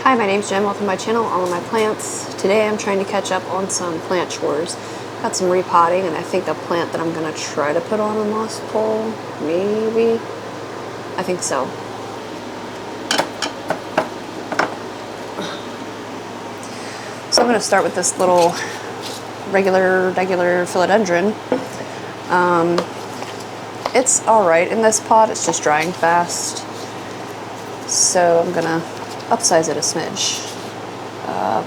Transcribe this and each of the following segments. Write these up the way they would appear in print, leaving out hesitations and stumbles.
Hi, my name's Jen. Welcome to my channel, All of My Plants. Today I'm trying to catch up on some plant chores. Got some repotting, and I think the plant that I'm going to try to put on a moss pole, maybe? I think so. So I'm going to start with this little regular philodendron. It's alright in this pot, it's just drying fast. So I'm going to upsize it a smidge.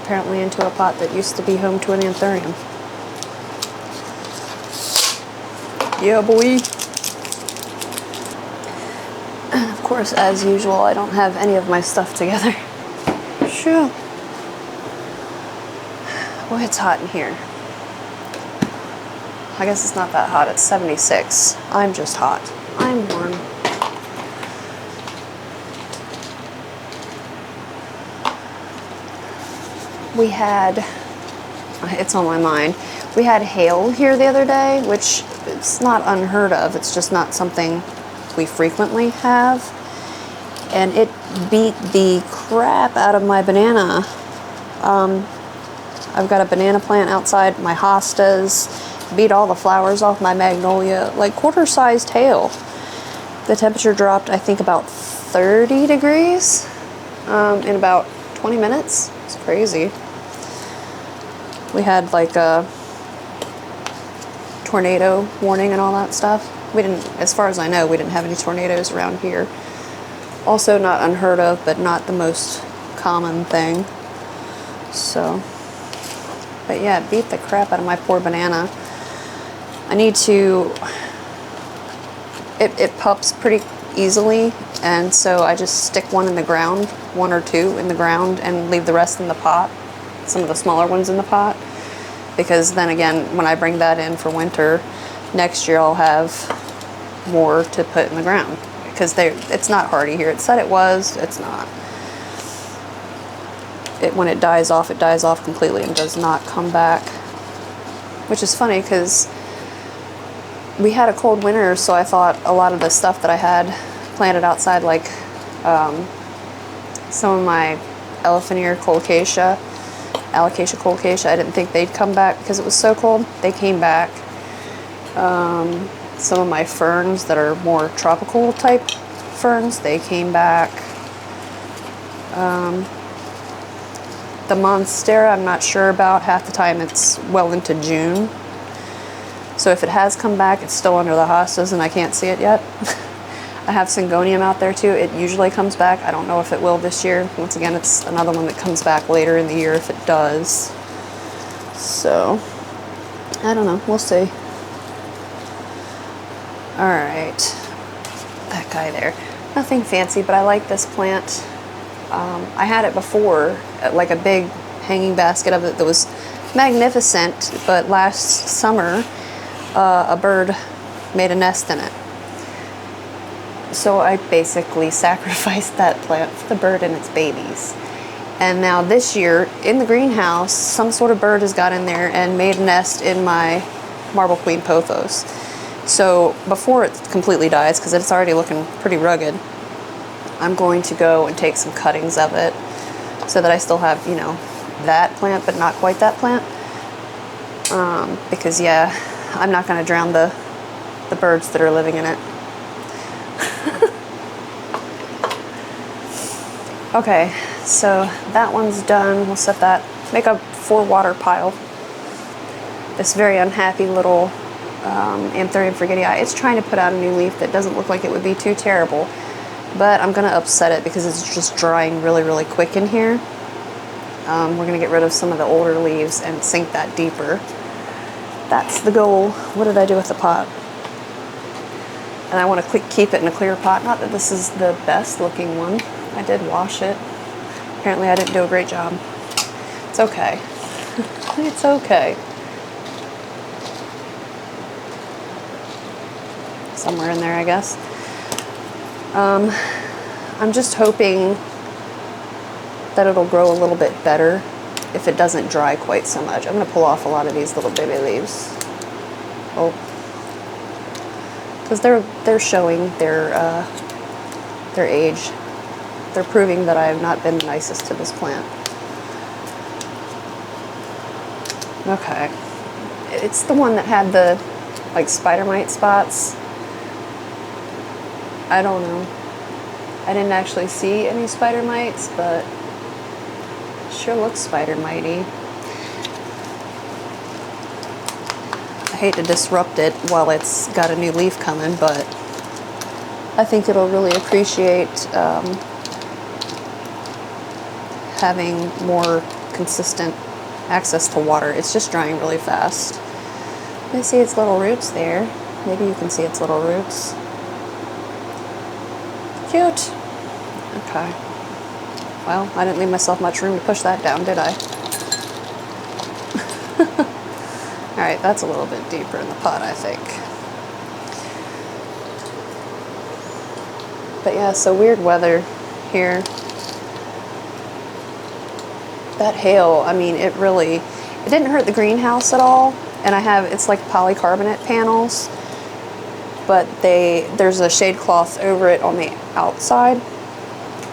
Apparently into a pot that used to be home to an anthurium. Yeah, boy. And of course, as usual, I don't have any of my stuff together. Sure. Boy, it's hot in here. I guess it's not that hot. It's 76. I'm just hot. I'm warm. We had, it's on my mind, we had hail here the other day, which it's not unheard of. It's just not something we frequently have. And it beat the crap out of my banana. I've got a banana plant outside, my hostas, beat all the flowers off my magnolia, like quarter-sized hail. The temperature dropped, I think, about 30 degrees in about 20 minutes. It's crazy. We had like a tornado warning and all that stuff. We didn't, as far as I know, we didn't have any tornadoes around here. Also not unheard of, but not the most common thing. So, but yeah, it beat the crap out of my poor banana. I need to, it pups pretty easily, and so I just stick one in the ground, one or two in the ground, and leave the rest in the pot, some of the smaller ones in the pot, because then again, when I bring that in for winter, next year I'll have more to put in the ground, because it's not hardy here. It said it was, it's not. When it dies off completely and does not come back, which is funny because we had a cold winter, so I thought a lot of the stuff that I had planted outside, like some of my elephant ear alocasia colocasia, I didn't think they'd come back because it was so cold. They came back. Some of my ferns that are more tropical type ferns, they came back. The monstera, I'm not sure about. Half the time it's well into June. So if it has come back, it's still under the hostas and I can't see it yet. I have syngonium out there too. It usually comes back. I don't know if it will this year. Once again, it's another one that comes back later in the year if it does. So, I don't know. We'll see. Alright. That guy there. Nothing fancy, but I like this plant. I had it before, like a big hanging basket of it that was magnificent, but last summer a bird made a nest in it. So I basically sacrificed that plant for the bird and its babies. And now this year, in the greenhouse, some sort of bird has got in there and made a nest in my marble queen pothos. So before it completely dies, because it's already looking pretty rugged, I'm going to go and take some cuttings of it so that I still have, you know, that plant, but not quite that plant. Because yeah, I'm not going to drown the birds that are living in it. Okay, so that one's done. We'll set that, make a 4-water pile. This very unhappy little Anthurium forgetii, it's trying to put out a new leaf that doesn't look like it would be too terrible. But I'm going to upset it because it's just drying really, really quick in here. We're going to get rid of some of the older leaves and sink that deeper. That's the goal. What did I do with the pot? And I want to keep it in a clear pot. Not that this is the best looking one. I did wash it. Apparently I didn't do a great job. It's okay. It's okay. Somewhere in there, I guess. I'm just hoping that it'll grow a little bit better if it doesn't dry quite so much. I'm going to pull off a lot of these little baby leaves. Oh, because they're showing their age. they're proving that I have not been the nicest to this plant. Okay. It's the one that had the, like, spider mite spots. I don't know. I didn't actually see any spider mites, but it sure looks spider mitey. I hate to disrupt it while it's got a new leaf coming, but I think it'll really appreciate having more consistent access to water. It's just drying really fast. You can see its little roots there. Maybe you can see its little roots. Cute. Okay. Well, I didn't leave myself much room to push that down, did I? Alright, that's a little bit deeper in the pot, I think. But yeah, so weird weather here. That hail, I mean, it didn't hurt the greenhouse at all. And it's like polycarbonate panels, but there's a shade cloth over it on the outside.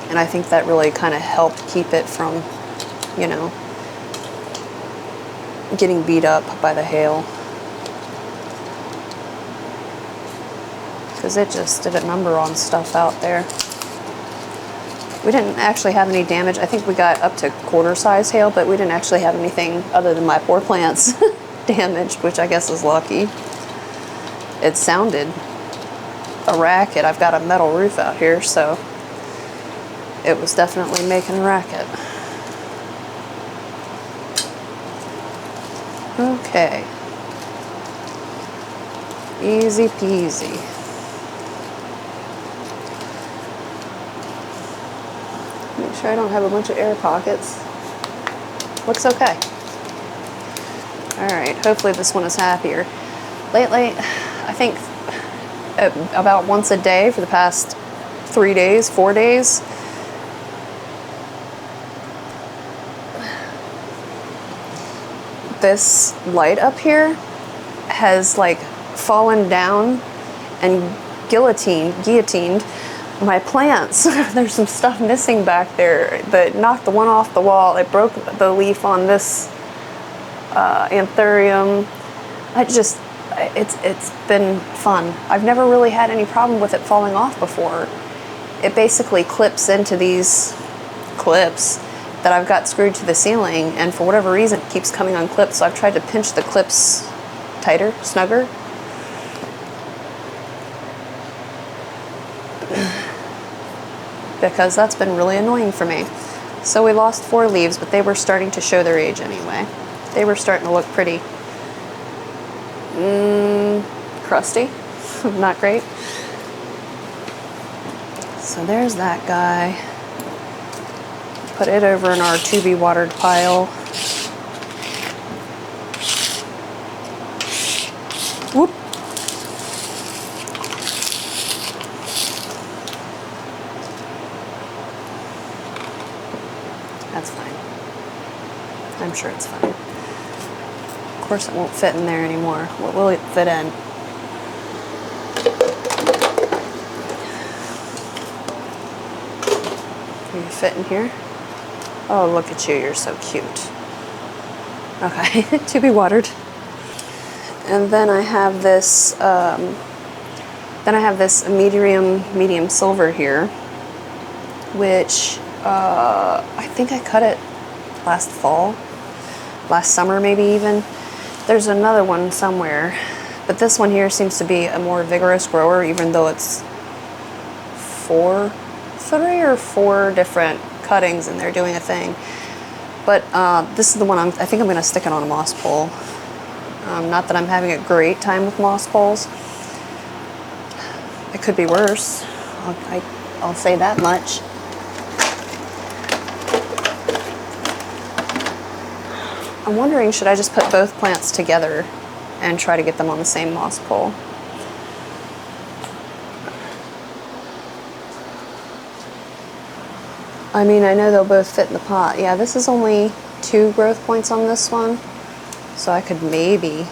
And I think that really kind of helped keep it from, you know, getting beat up by the hail. Because it just did a number on stuff out there. We didn't actually have any damage. I think we got up to quarter size hail, but we didn't actually have anything other than my poor plants damaged, which I guess is lucky. It sounded a racket. I've got a metal roof out here, so it was definitely making a racket. Okay. Easy peasy. Make sure I don't have a bunch of air pockets. Looks okay. Alright, hopefully this one is happier. Lately, I think about once a day for the past 3 days, 4 days, this light up here has like fallen down and guillotined my plants. There's some stuff missing back there that knocked the one off the wall. It broke the leaf on this anthurium. It's been fun. I've never really had any problem with it falling off before. It basically clips into these clips that I've got screwed to the ceiling, and for whatever reason it keeps coming unclipped, so I've tried to pinch the clips tighter, snugger. Because that's been really annoying for me. So we lost 4 leaves, but they were starting to show their age anyway. They were starting to look pretty crusty. Not great. So there's that guy. Put it over in our to be watered pile. Whoop. That's fine. I'm sure it's fine. Of course it won't fit in there anymore. What will it fit in? Can you fit in here? Oh, look at you, you're so cute. Okay, to be watered. And then I have this, medium silver here, which I think I cut it last summer maybe even. There's another one somewhere, but this one here seems to be a more vigorous grower, even though it's 3 or 4 different cuttings and they're doing a thing. But this is the one I think I'm going to stick it on a moss pole. Not that I'm having a great time with moss poles. It could be worse. I'll say that much. I'm wondering, should I just put both plants together and try to get them on the same moss pole? I mean, I know they'll both fit in the pot. Yeah, this is only 2 growth points on this one. So I could maybe,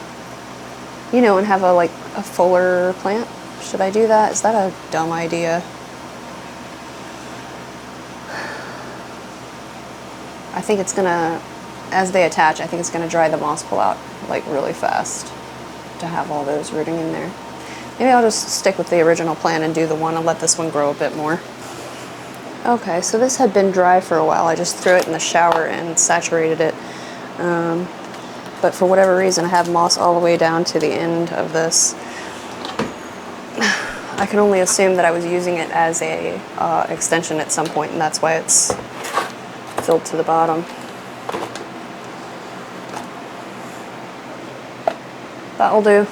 you know, and have a fuller plant. Should I do that? Is that a dumb idea? I think it's gonna, as they attach, I think it's gonna dry the moss pull out like really fast to have all those rooting in there. Maybe I'll just stick with the original plan and do the one and let this one grow a bit more. Okay, so this had been dry for a while. I just threw it in the shower and saturated it. But for whatever reason, I have moss all the way down to the end of this. I can only assume that I was using it as a extension at some point, and that's why it's filled to the bottom. That'll do.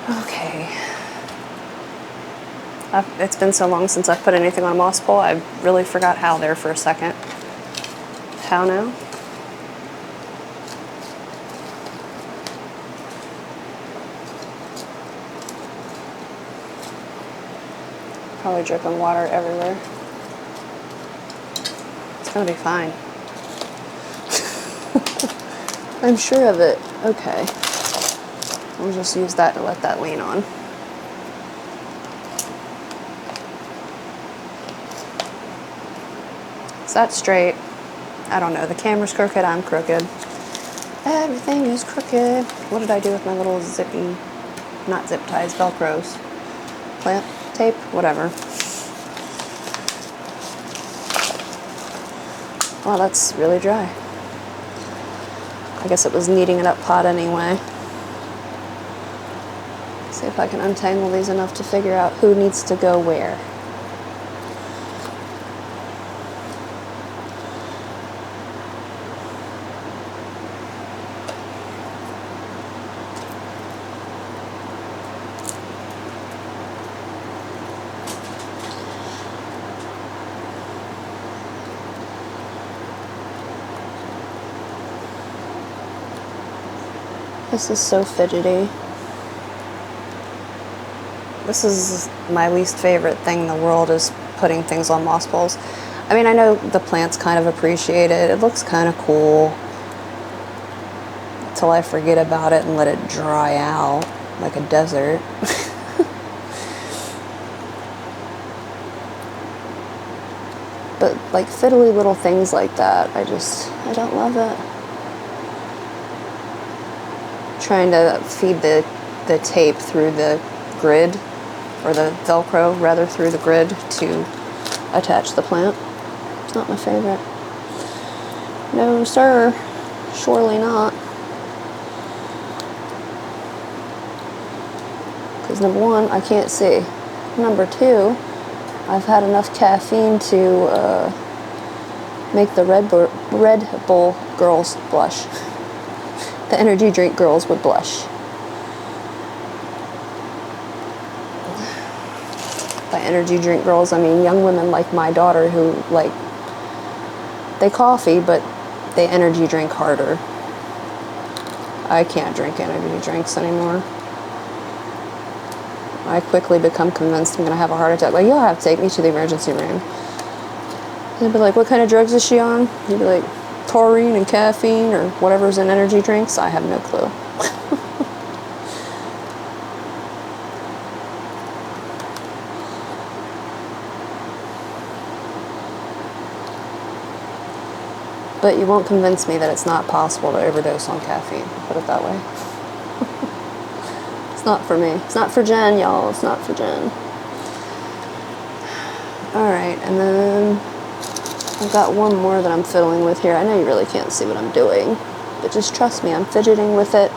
Okay. It's been so long since I've put anything on a moss pole, I really forgot how there for a second. How now? Probably dripping water everywhere. It's gonna be fine. I'm sure of it. Okay. We'll just use that to let that lean on. Is that straight? I don't know. The camera's crooked, I'm crooked. Everything is crooked. What did I do with my little zippy, not zip ties, Velcros? Plant tape? Whatever. Well, that's really dry. I guess it was kneading it up pot anyway. See if I can untangle these enough to figure out who needs to go where. This is so fidgety. This is my least favorite thing in the world, is putting things on moss poles. I mean, I know the plants kind of appreciate it. It looks kind of cool until I forget about it and let it dry out like a desert. But like fiddly little things like that, I don't love it. Trying to feed the tape through the grid, or the Velcro rather, through the grid to attach the plant. It's not my favorite. No sir, surely not. Because number one, I can't see. Number two, I've had enough caffeine to make the Red Bull girls blush. The energy drink girls would blush. By energy drink girls, I mean young women like my daughter who, like, they coffee, but they energy drink harder. I can't drink energy drinks anymore. I quickly become convinced I'm gonna have a heart attack. Like, you'll have to take me to the emergency room. They'd be like, what kind of drugs is she on? You'd be like, taurine and caffeine or whatever's in energy drinks. I have no clue. But you won't convince me that it's not possible to overdose on caffeine, put it that way. It's not for me. It's not for Jen, y'all. It's not for Jen. Alright, and then I've got one more that I'm fiddling with here. I know you really can't see what I'm doing, but just trust me, I'm fidgeting with it.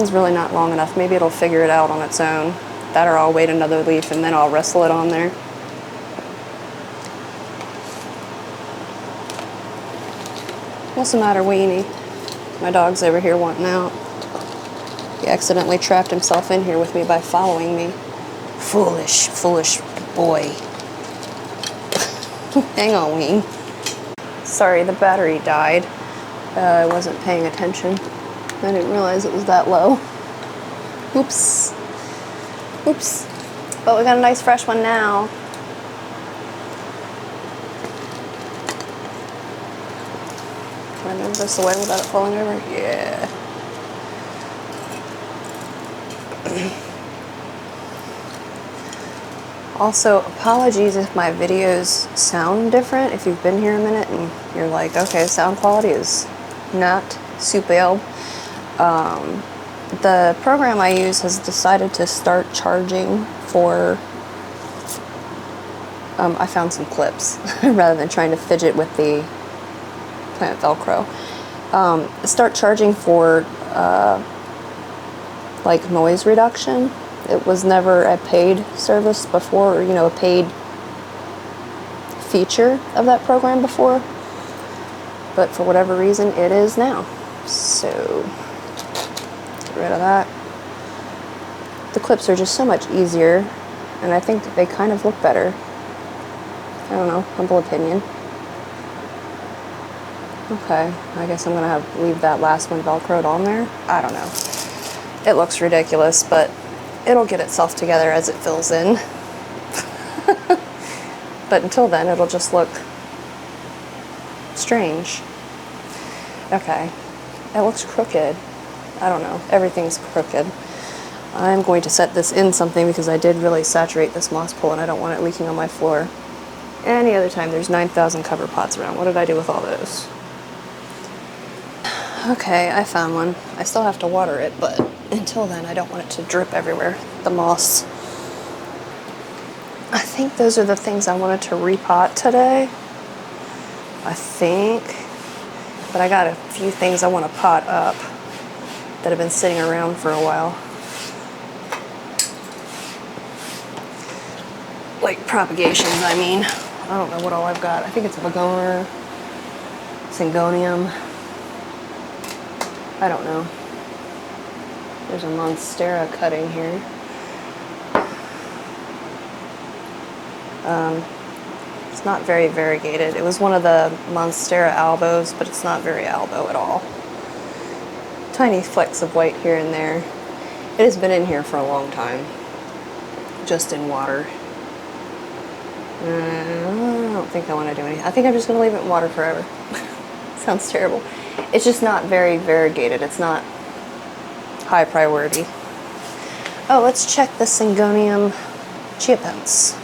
It's really not long enough. Maybe it'll figure it out on its own. That, or I'll wait another leaf and then I'll wrestle it on there. What's the matter, Weenie? My dog's over here wanting out. He accidentally trapped himself in here with me by following me. Foolish, foolish boy. Hang on, Ween. Sorry, the battery died. I wasn't paying attention. I didn't realize it was that low. Oops. Oops. But we got a nice fresh one now. Can I move this away without it falling over? Yeah. Also, apologies if my videos sound different. If you've been here a minute and you're like, okay, sound quality is not superb. The program I use has decided to start charging for, I found some clips rather than trying to fidget with the plant Velcro. Start charging for like noise reduction. It was never a paid service before, or, you know, a paid feature of that program before, but for whatever reason it is now. So get rid of that. The clips are just so much easier, and I think they kind of look better. I don't know, humble opinion. Okay, I guess I'm gonna leave that last one Velcroed on there. I don't know. It looks ridiculous, but it'll get itself together as it fills in. But until then, it'll just look strange. Okay, it looks crooked. I don't know, everything's crooked. I'm going to set this in something because I did really saturate this moss pool and I don't want it leaking on my floor. Any other time, there's 9,000 cover pots around. What did I do with all those? Okay, I found one. I still have to water it, but until then, I don't want it to drip everywhere. The moss. I think those are the things I wanted to repot today. I think. But I got a few things I want to pot up that have been sitting around for a while. Like propagations, I mean. I don't know what all I've got. I think it's a begonia, syngonium. I don't know. There's a monstera cutting here. It's not very variegated. It was one of the monstera albos, but it's not very albo at all. Tiny flecks of white here and there. It has been in here for a long time, just in water. I don't think I want to do anything. I think I'm just going to leave it in water forever. Sounds terrible. It's just not very variegated. It's not high priority. Oh, let's check the syngonium chia pens.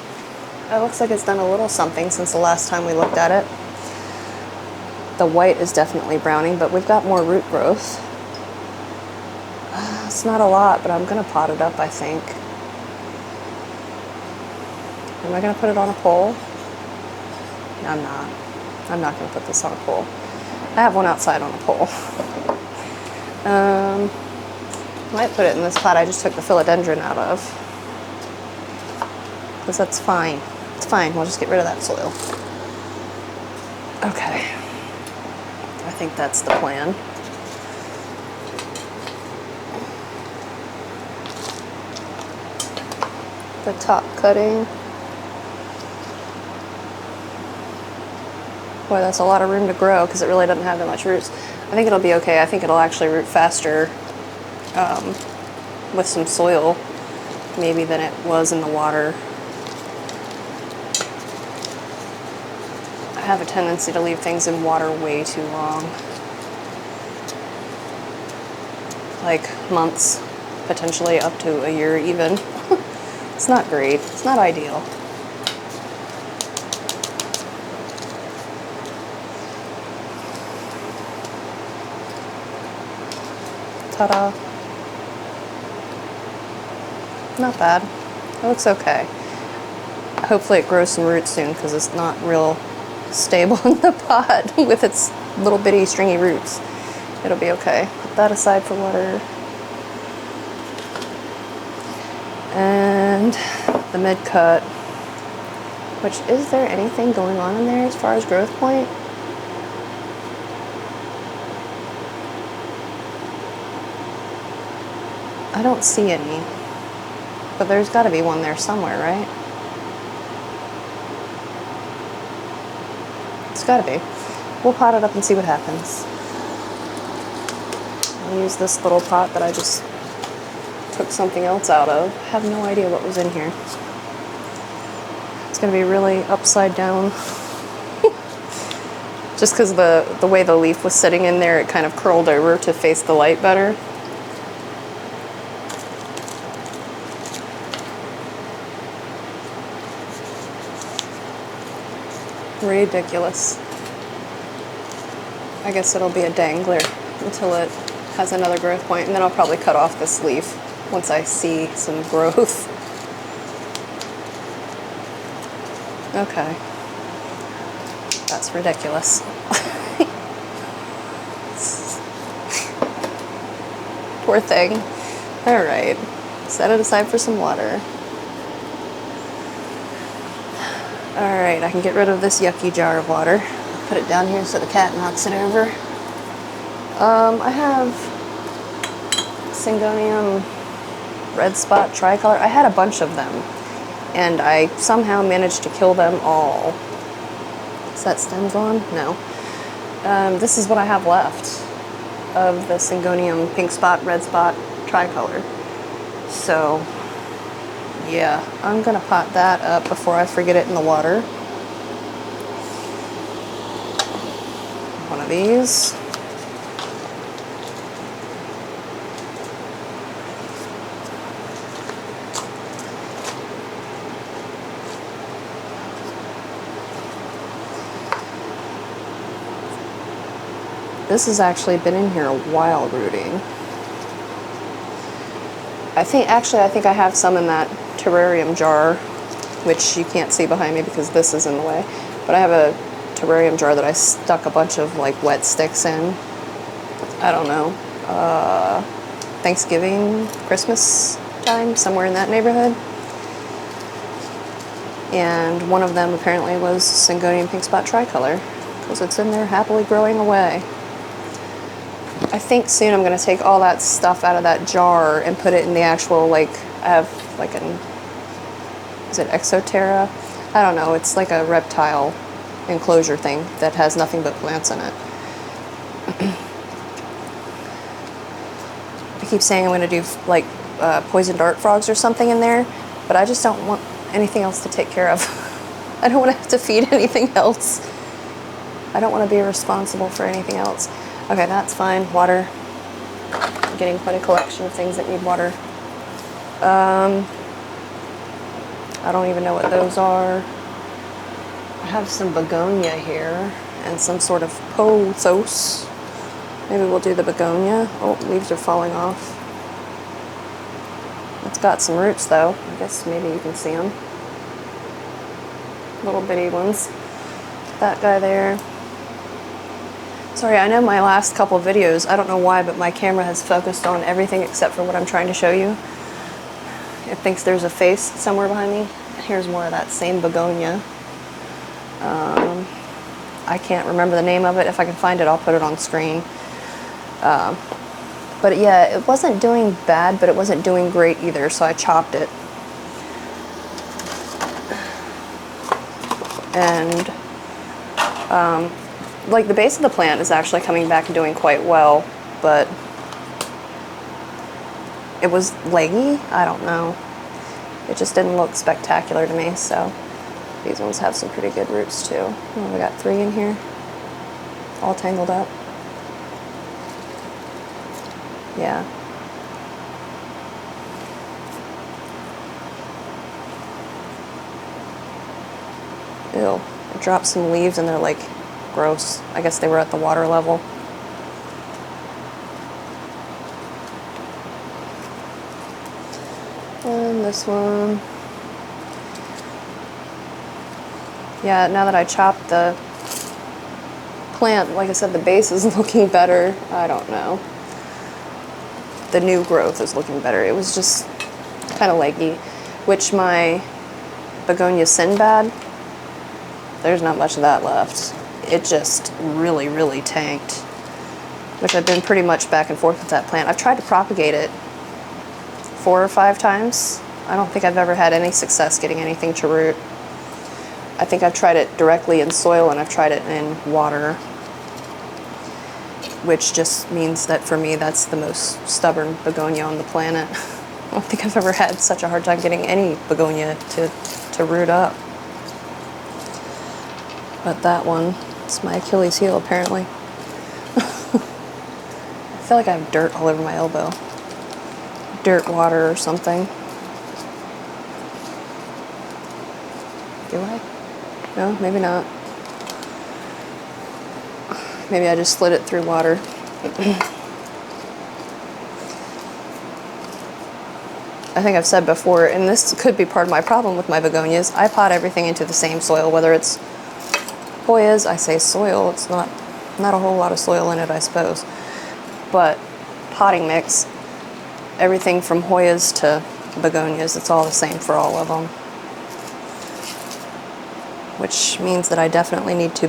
It looks like it's done a little something since the last time we looked at it. The white is definitely browning, but we've got more root growth. It's not a lot, but I'm going to pot it up, I think. Am I going to put it on a pole? No, I'm not. I'm not going to put this on a pole. I have one outside on a pole. I might put it in this pot I just took the philodendron out of. Because that's fine. It's fine. We'll just get rid of that soil. Okay. I think that's the plan. The top cutting. Boy, that's a lot of room to grow because it really doesn't have that much roots. I think it'll be okay. I think it'll actually root faster with some soil maybe than it was in the water. I have a tendency to leave things in water way too long. Like months, potentially up to a year even. It's not great. It's not ideal. Ta-da. Not bad. It looks okay. Hopefully it grows some roots soon because it's not real stable in the pot with its little bitty stringy roots. It'll be okay. Put that aside for water. And the mid-cut, which, is there anything going on in there as far as growth point? I don't see any, but there's got to be one there somewhere, right? It's got to be. We'll pot it up and see what happens. I'll use this little pot that I just took something else out of. I have no idea what was in here. It's going to be really upside down. Just because the way the leaf was sitting in there, it kind of curled over to face the light better. Ridiculous. I guess it'll be a dangler until it has another growth point, and then I'll probably cut off this leaf once I see some growth. Okay. That's ridiculous. Poor thing. Alright. Set it aside for some water. Alright, I can get rid of this yucky jar of water. Put it down here so the cat knocks it over. I have Syngonium red spot tricolor. I had a bunch of them, and I somehow managed to kill them all. Is that stem gone? No. This is what I have left of the Syngonium pink spot, red spot tricolor. So, yeah, I'm gonna pot that up before I forget it in the water. One of these. This has actually been in here a while rooting. I think I have some in that terrarium jar, which you can't see behind me because this is in the way. But I have a terrarium jar that I stuck a bunch of like wet sticks in. I don't know, Thanksgiving, Christmas time, somewhere in that neighborhood. And one of them apparently was Syngonium pink spot tricolor, because it's in there happily growing away. I think soon I'm going to take all that stuff out of that jar and put it in the actual, like, I have like an, is it Exoterra? I don't know, it's like a reptile enclosure thing that has nothing but plants in it. I keep saying I'm going to do like poison dart frogs or something in there, but I just don't want anything else to take care of. I don't want to have to feed anything else. I don't want to be responsible for anything else. Okay, that's fine. Water. I'm getting quite a collection of things that need water. I don't even know what those are. I have some begonia here and some sort of pothos. Maybe we'll do the begonia. Oh, leaves are falling off. It's got some roots though. I guess maybe you can see them. Little bitty ones. That guy there. Sorry, I know my last couple videos, I don't know why, but my camera has focused on everything except for what I'm trying to show you. It thinks there's a face somewhere behind me. Here's more of that same begonia. I can't remember the name of it. If I can find it, I'll put it on screen. But yeah, it wasn't doing bad, but it wasn't doing great either, so I chopped it. And like the base of the plant is actually coming back and doing quite well, but it was leggy. I don't know. It just didn't look spectacular to me, so these ones have some pretty good roots too. Oh, we got 3 in here, all tangled up. Yeah. Ew. I dropped some leaves and they're like gross. I guess they were at the water level. And this one. Yeah, now that I chopped the plant, like I said, the base is looking better. I don't know. The new growth is looking better. It was just kind of leggy, which my begonia Sinbad, there's not much of that left. It just really, really tanked, which I've been pretty much back and forth with that plant. I've tried to propagate it 4 or 5 times. I don't think I've ever had any success getting anything to root. I think I've tried it directly in soil and I've tried it in water, which just means that for me that's the most stubborn begonia on the planet. I don't think I've ever had such a hard time getting any begonia to root up. But that one, it's my Achilles heel apparently. I feel like I have dirt all over my elbow. Dirt water or something. Do I? No, maybe not. Maybe I just slid it through water. I think I've said before, and this could be part of my problem with my begonias, I pot everything into the same soil, whether it's Hoyas. I say soil, it's not a whole lot of soil in it, I suppose. But potting mix, everything from Hoyas to begonias, it's all the same for all of them. Which means that I definitely need to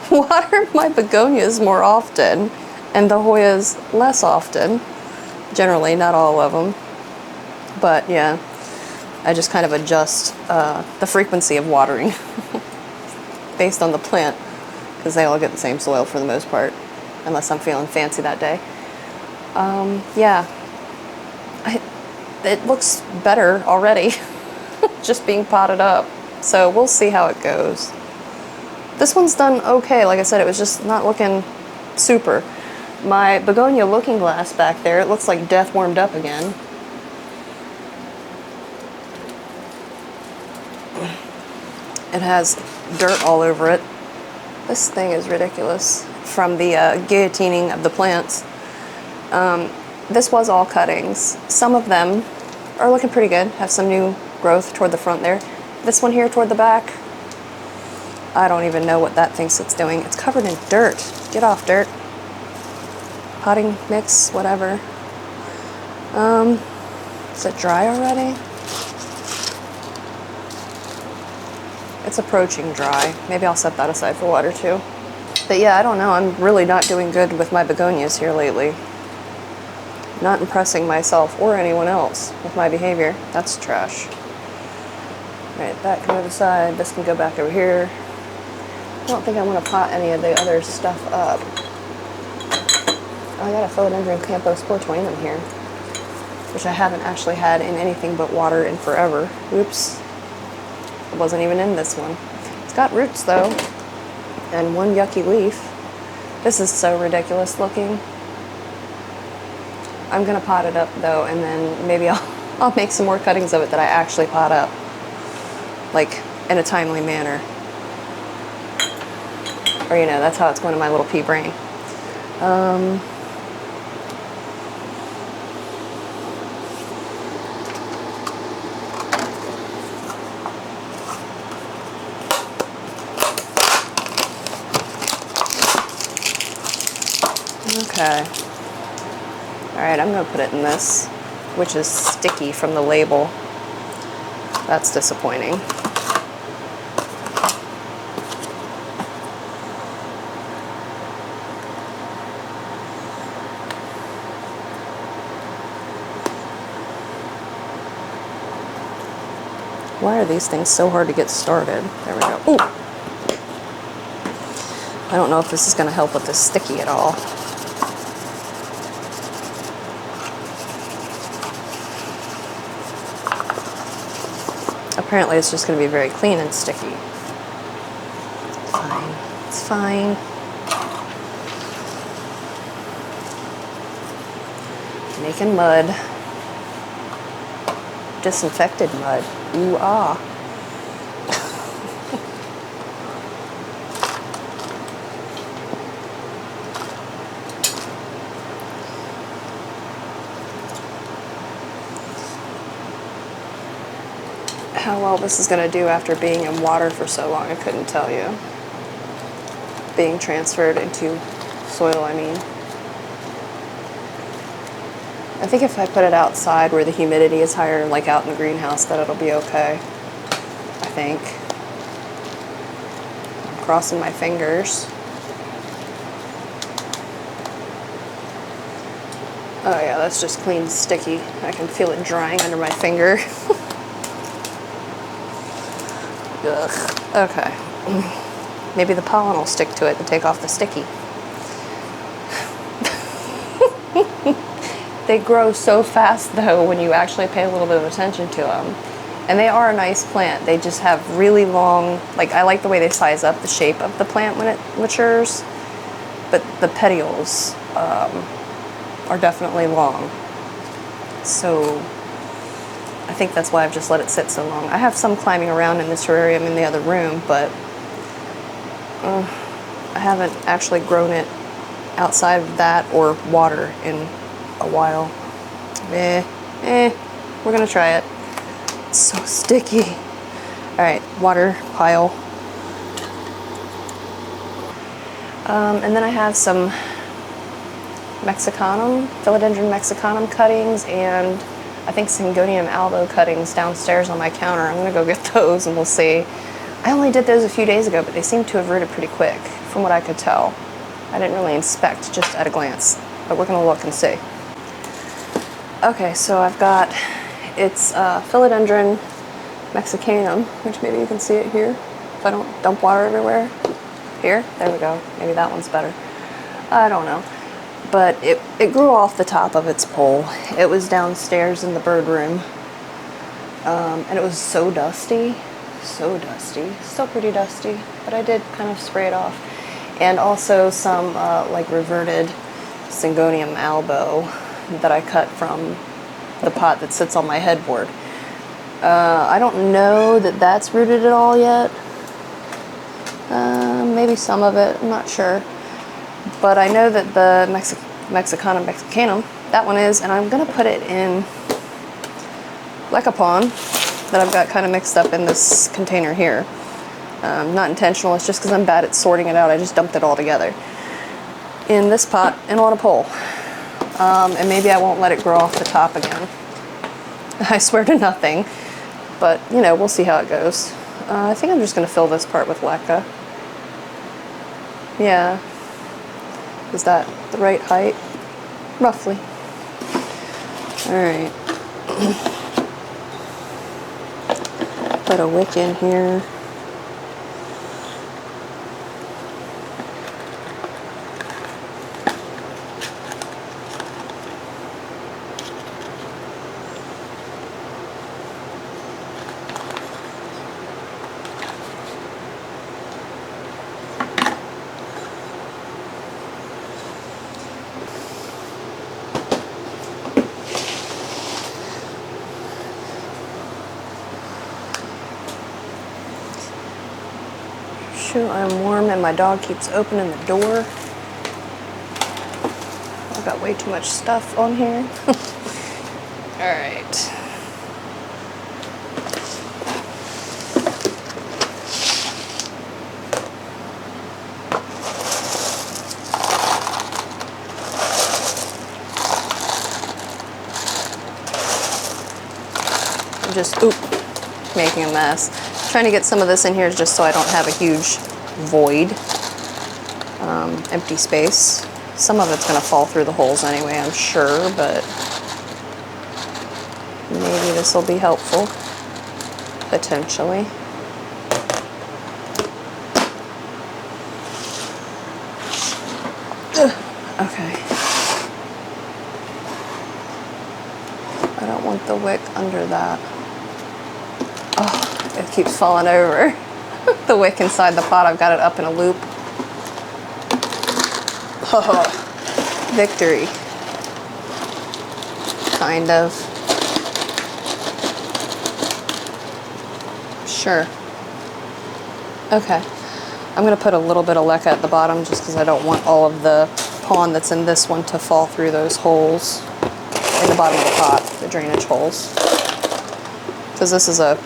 water my begonias more often, and the Hoyas less often. Generally, not all of them. But yeah, I just kind of adjust the frequency of watering based on the plant, because they all get the same soil for the most part, unless I'm feeling fancy that day. Yeah, it looks better already, just being potted up. So we'll see how it goes. This one's done okay. Like I said, it was just not looking super. My begonia looking glass back there, it looks like death warmed up again. It has dirt all over it. This thing is ridiculous from the guillotining of the plants. This was all cuttings. Some of them are looking pretty good, have some new growth toward the front there. This one here toward the back, I don't even know what that thinks it's doing. It's covered in dirt. Get off, dirt. Potting mix, whatever. Is it dry already? It's approaching dry. Maybe I'll set that aside for water too. But yeah, I don't know. I'm really not doing good with my begonias here lately. Not impressing myself or anyone else with my behavior. That's trash. Alright, that can move aside. This can go back over here. I don't think I want to pot any of the other stuff up. Oh, I got a philodendron campo sportuanum here, which I haven't actually had in anything but water in forever. Oops. It wasn't even in this one. It's got roots though, and one yucky leaf. This is so ridiculous looking. I'm gonna pot it up though, and then maybe I'll make some more cuttings of it that I actually pot up, like in a timely manner. Or you know, that's how it's going in my little pea brain. Okay. Alright, I'm going to put it in this, which is sticky from the label. That's disappointing. Why are these things so hard to get started? There we go. Ooh! I don't know if this is going to help with the sticky at all. Apparently it's just going to be very clean and sticky. Fine. It's fine. Making mud. Disinfected mud. Ooh, ah. How well this is going to do after being in water for so long, I couldn't tell you. Being transferred into soil, I mean. I think if I put it outside where the humidity is higher, like out in the greenhouse, that it'll be okay. I think. I'm crossing my fingers. Oh yeah, that's just clean sticky. I can feel it drying under my finger. Ugh. Okay. Maybe the pollen will stick to it and take off the sticky. They grow so fast though when you actually pay a little bit of attention to them. And they are a nice plant. They just have really long, like I like the way they size up the shape of the plant when it matures. But the petioles are definitely long. So I think that's why I've just let it sit so long. I have some climbing around in this terrarium in the other room, but I haven't actually grown it outside of that or water in a while. We're gonna try it. It's so sticky. All right, water pile. And then I have some Mexicanum, Philodendron Mexicanum cuttings, and I think Syngonium albo cuttings downstairs on my counter. I'm gonna go get those and we'll see. I only did those a few days ago, but they seem to have rooted pretty quick, from what I could tell. I didn't really inspect just at a glance, but we're gonna look and see. Okay, so I've got, it's Philodendron Mexicanum, which maybe you can see it here, if I don't dump water everywhere. Here, there we go. Maybe that one's better. I don't know. But it grew off the top of its pole. It was downstairs in the bird room. And it was so dusty. So dusty. Still pretty dusty, but I did kind of spray it off. And also some like reverted Syngonium albo that I cut from the pot that sits on my headboard. I don't know that that's rooted at all yet. Maybe some of it, I'm not sure. But I know that the Mexicanum, that one is, and I'm gonna put it in Repotting that I've got kind of mixed up in this container here. Not intentional, it's just because I'm bad at sorting it out. I just dumped it all together in this pot and on a pole. And maybe I won't let it grow off the top again. I swear to nothing, but you know, we'll see how it goes. I think I'm just gonna fill this part with leca. Yeah. Is that the right height? Roughly. All right. Put a wick in here. Shoot, I'm warm and my dog keeps opening the door. I've got way too much stuff on here. All right. I'm just, making a mess. Trying to get some of this in here just so I don't have a huge void, empty space. Some of it's gonna fall through the holes anyway, I'm sure, but maybe this will be helpful, potentially. Okay. I don't want the wick under that. Oh, it keeps falling over. The wick inside the pot, I've got it up in a loop. Oh, victory. Kind of. Sure. Okay. I'm going to put a little bit of leca at the bottom just because I don't want all of the pond that's in this one to fall through those holes in the bottom of the pot, the drainage holes. Because this is a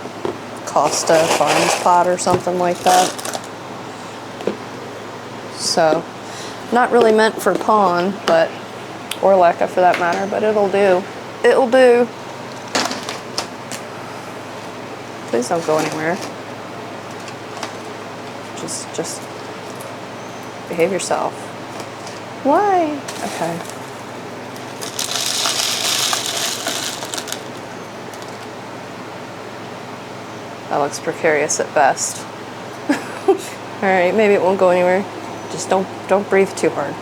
Costa Farms pot or something like that. So, not really meant for pond, but, or leca for that matter, but it'll do. It'll do. Please don't go anywhere. Just behave yourself. Why? Okay. That looks precarious at best. All right, maybe it won't go anywhere. Just don't breathe too hard.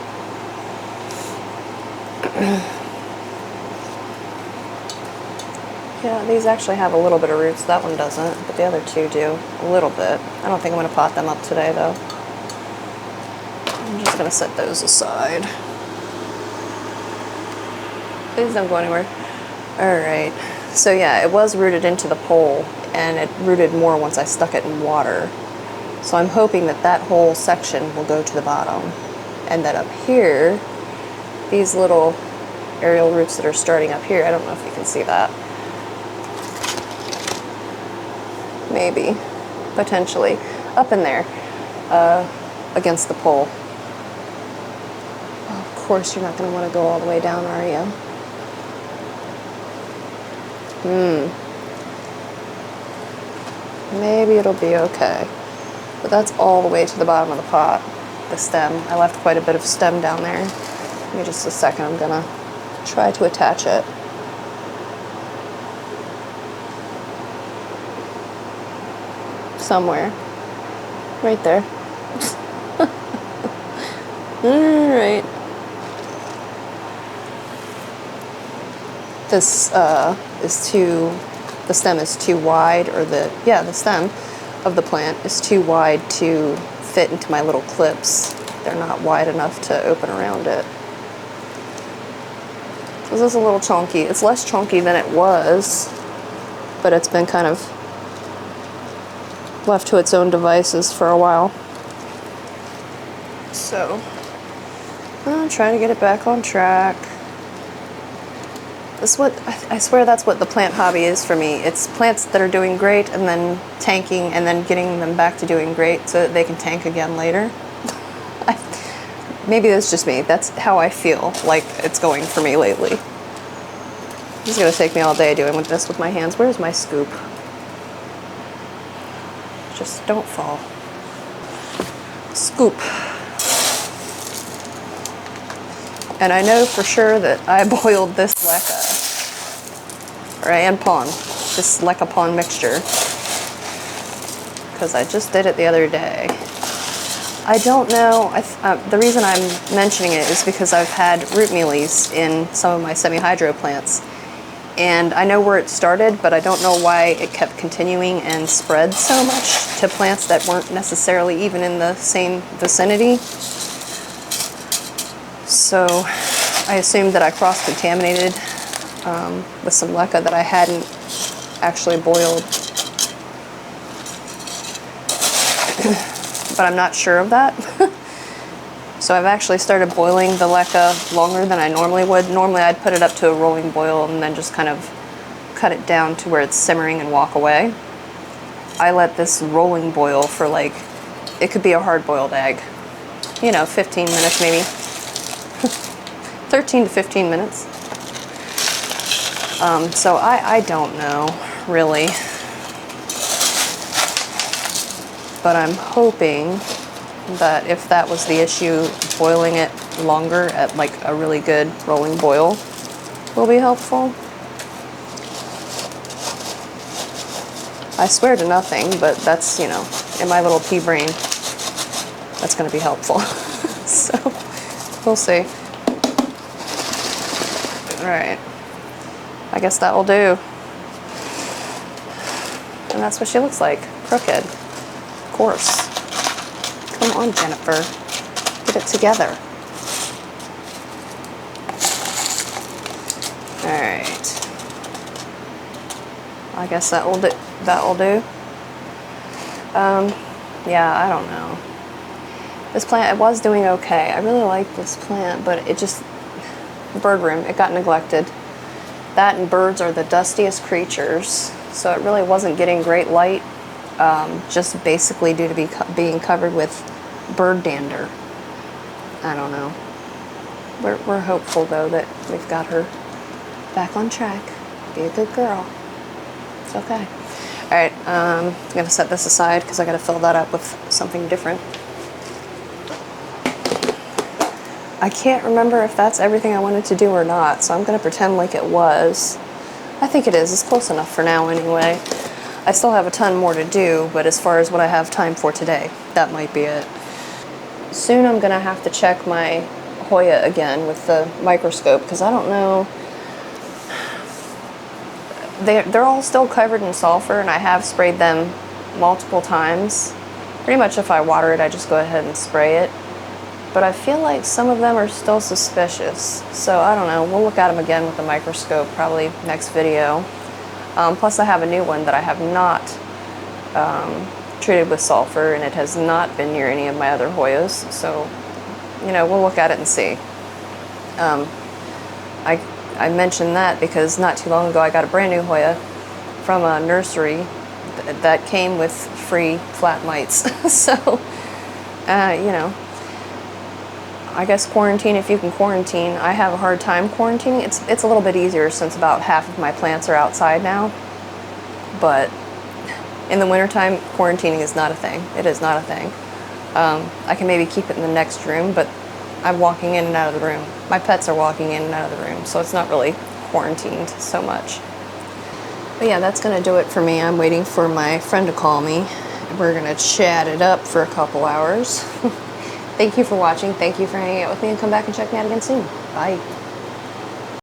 Yeah, these actually have a little bit of roots. That one doesn't, but the other two do. A little bit. I don't think I'm going to pot them up today, though. I'm just going to set those aside. Please don't go anywhere. All right. So yeah, it was rooted into the pole, and it rooted more once I stuck it in water. So I'm hoping that that whole section will go to the bottom. And that up here, these little aerial roots that are starting up here, I don't know if you can see that. Maybe, potentially, up in there, against the pole. Of course, you're not going to want to go all the way down, are you? Maybe it'll be okay. But that's all the way to the bottom of the pot, the stem. I left quite a bit of stem down there. Give me just a second, I'm gonna try to attach it. Somewhere. Right there. Alright. This the stem is too wide, or the stem of the plant is too wide to fit into my little clips. They're not wide enough to open around it. So this is a little chunky. It's less chunky than it was, but it's been kind of left to its own devices for a while. So I'm trying to get it back on track. That's what, I swear that's what the plant hobby is for me. It's plants that are doing great and then tanking and then getting them back to doing great so that they can tank again later. Maybe that's just me. That's how I feel like it's going for me lately. It's gonna take me all day doing this with my hands. Where's my scoop? Just don't fall. Scoop. And I know for sure that I boiled this leca, and pon, this leca pon mixture, because I just did it the other day. I don't know, the reason I'm mentioning it is because I've had root mealies in some of my semi-hydro plants. And I know where it started, but I don't know why it kept continuing and spread so much to plants that weren't necessarily even in the same vicinity. So I assumed that I cross-contaminated with some leca that I hadn't actually boiled. But I'm not sure of that. So I've actually started boiling the leca longer than I normally would. Normally I'd put it up to a rolling boil and then just kind of cut it down to where it's simmering and walk away. I let this rolling boil for like, it could be a hard-boiled egg. You know, 15 minutes maybe. 13 to 15 minutes. So I don't know, really. But I'm hoping that if that was the issue, boiling it longer at like a really good rolling boil will be helpful. I swear to nothing, but that's, you know, in my little pea brain, that's going to be helpful. So, we'll see. Alright. I guess that will do. And that's what she looks like. Crooked. Of course. Come on, Jennifer. Get it together. Alright. I guess that will do. Yeah, I don't know. This plant, it was doing okay. I really like this plant, but it just, bird room, it got neglected. That and birds are the dustiest creatures, so it really wasn't getting great light, just basically due to being covered with bird dander. I don't know. We're hopeful though that we've got her back on track. Be a good girl. It's okay. All right, I'm gonna set this aside because I gotta fill that up with something different. I can't remember if that's everything I wanted to do or not, so I'm gonna pretend like it was. I think it is. It's close enough for now anyway. I still have a ton more to do, but as far as what I have time for today, that might be it. Soon I'm gonna have to check my Hoya again with the microscope because I don't know. They're all still covered in sulfur, and I have sprayed them multiple times. Pretty much if I water it, I just go ahead and spray it. But I feel like some of them are still suspicious. So I don't know, we'll look at them again with the microscope probably next video. Plus I have a new one that I have not treated with sulfur, and it has not been near any of my other Hoyas. So, you know, we'll look at it and see. I mentioned that because not too long ago I got a brand new Hoya from a nursery that came with free flat mites. So, you know, I guess quarantine if you can quarantine. I have a hard time quarantining. It's a little bit easier since about half of my plants are outside now. But in the wintertime, quarantining is not a thing. It is not a thing. I can maybe keep it in the next room, but I'm walking in and out of the room. My pets are walking in and out of the room, so it's not really quarantined so much. But yeah, that's gonna do it for me. I'm waiting for my friend to call me. We're gonna chat it up for a couple hours. Thank you for watching. Thank you for hanging out with me, and come back and check me out again soon. Bye.